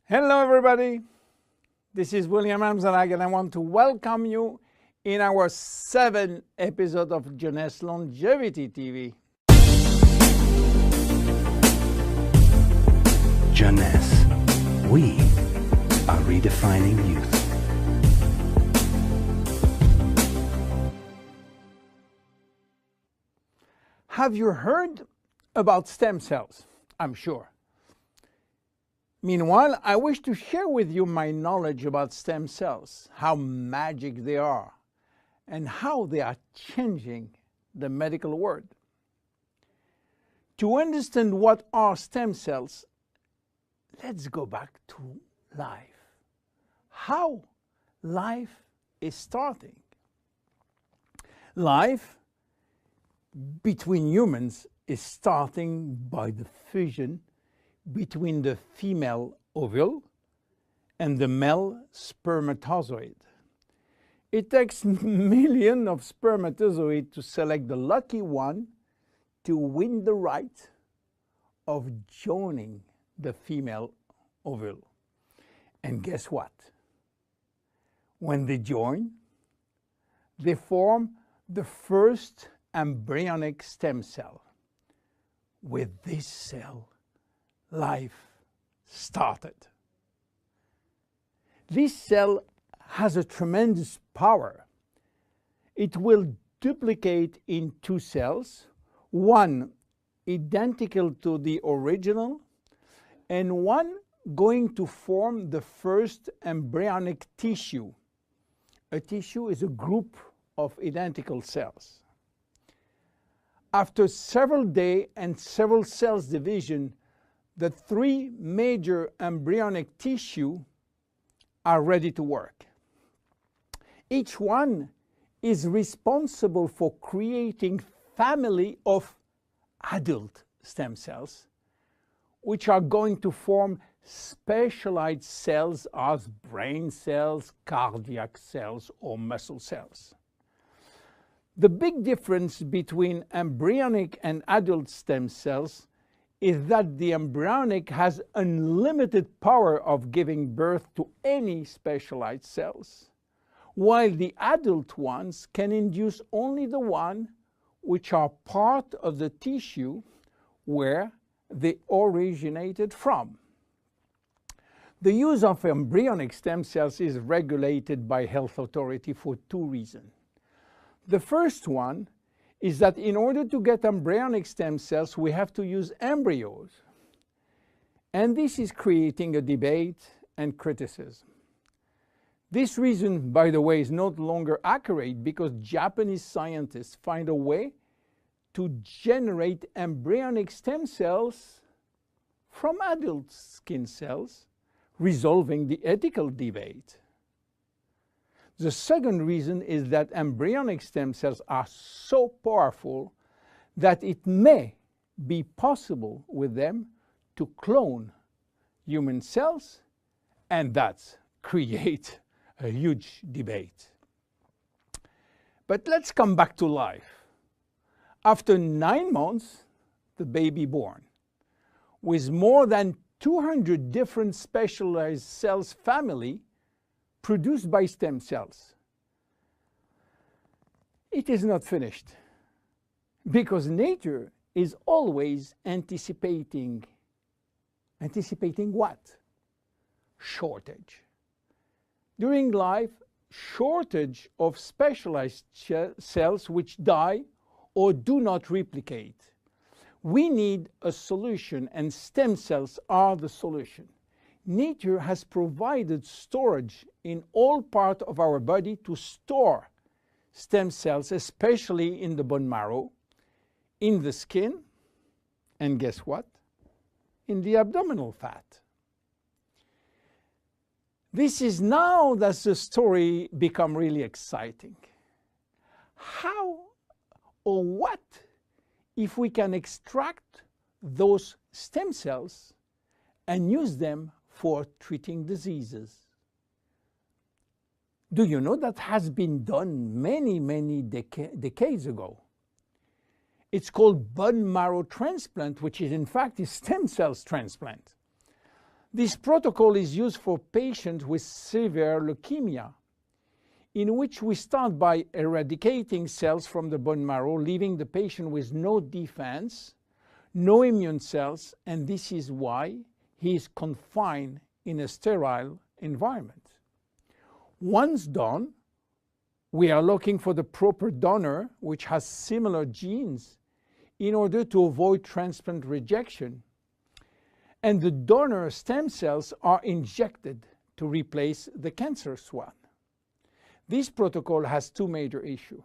Hello everybody, this is William Amzalag and I want to welcome you in our 7th episode of Jeunesse Longevity TV. Jeunesse, we are redefining youth. Have you heard about stem cells? I'm sure. Meanwhile, I wish to share with you my knowledge about stem cells, how magic they are, and how they are changing the medical world. To understand what are stem cells, let's go back to life. How life is starting. Life between humans is starting by the fusion between the female ovule and the male spermatozoid. It takes millions of spermatozoids to select the lucky one to win the right of joining the female ovule. And guess what? When they join, they form the first embryonic stem cell. With this cell, life started. This cell has a tremendous power. It will duplicate in 2 cells, one identical to the original, and one going to form the first embryonic tissue. A tissue is a group of identical cells. After several days and several cells division, the 3 major embryonic tissue are ready to work. Each one is responsible for creating family of adult stem cells, which are going to form specialized cells as brain cells, cardiac cells, or muscle cells. The big difference between embryonic and adult stem cells is that the embryonic has unlimited power of giving birth to any specialized cells, while the adult ones can induce only the one which are part of the tissue where they originated from. The use of embryonic stem cells is regulated by health authority for 2 reasons. The first one is that in order to get embryonic stem cells, we have to use embryos. And this is creating a debate and criticism. This reason, by the way, is no longer accurate because Japanese scientists find a way to generate embryonic stem cells from adult skin cells, resolving the ethical debate. The second reason is that embryonic stem cells are so powerful that it may be possible with them to clone human cells, and that's create a huge debate. But let's come back to life. After 9 months, the baby born, with more than 200 different specialized cells family produced by stem cells. It is not finished because nature is always anticipating what? Shortage. During life, shortage of specialized cells which die or do not replicate. We need a solution, and stem cells are the solution. Nature has provided storage in all parts of our body to store stem cells, especially in the bone marrow, in the skin, and guess what? In the abdominal fat. This is now that the story becomes really exciting. How or what if we can extract those stem cells and use them for treating diseases? Do you know that has been done many decades ago? It's called bone marrow transplant, which is in fact a stem cells transplant. This protocol is used for patients with severe leukemia, in which we start by eradicating cells from the bone marrow, leaving the patient with no defense, no immune cells, and this is why he is confined in a sterile environment. Once done, we are looking for the proper donor which has similar genes in order to avoid transplant rejection. And the donor stem cells are injected to replace the cancerous one. This protocol has two major issues.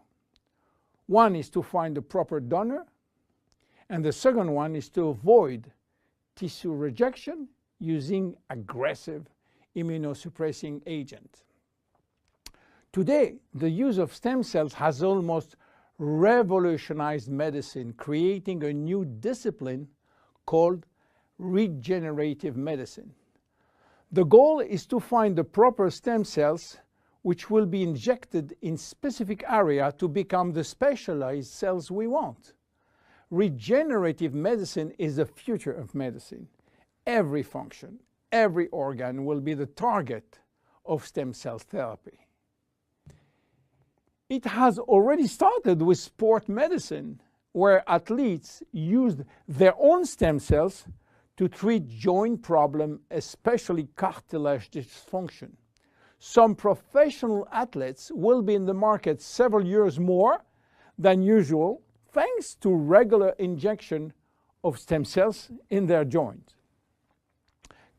One is to find the proper donor, and the second one is to avoid tissue rejection using aggressive immunosuppressing agent. Today, the use of stem cells has almost revolutionized medicine, creating a new discipline called regenerative medicine. The goal is to find the proper stem cells which will be injected in specific area to become the specialized cells we want. Regenerative medicine is the future of medicine. Every function, every organ will be the target of stem cell therapy. It has already started with sport medicine, where athletes used their own stem cells to treat joint problems, especially cartilage dysfunction. Some professional athletes will be in the market several years more than usual, thanks to regular injection of stem cells in their joint.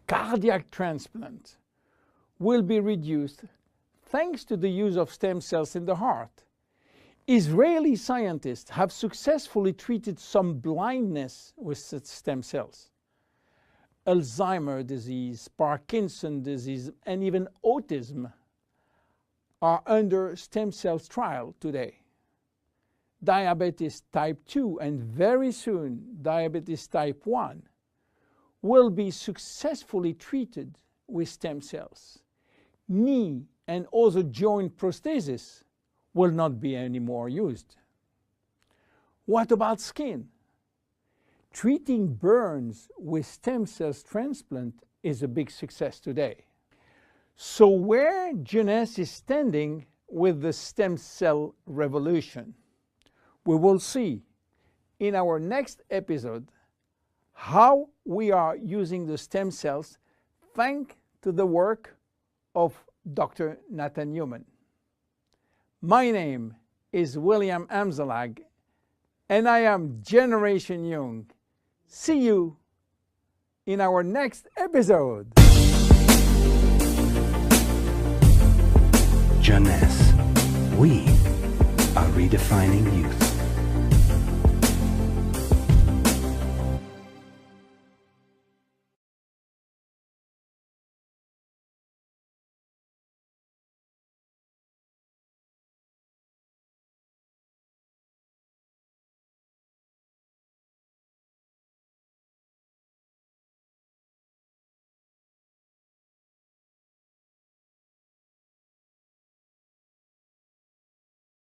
Cardiac transplant will be reduced thanks to the use of stem cells in the heart. Israeli scientists have successfully treated some blindness with stem cells. Alzheimer's disease, Parkinson's disease, and even autism are under stem cells trial today. Diabetes type 2 and very soon diabetes type 1 will be successfully treated with stem cells. Knee and other joint prosthesis will not be anymore used. What about skin? Treating burns with stem cells transplant is a big success today. So where Jeunesse is standing with the stem cell revolution? We will see in our next episode how we are using the stem cells thanks to the work of Dr. Nathan Newman. My name is William Amzalag, and I am Generation Young. See you in our next episode. Jeunesse. We are redefining youth.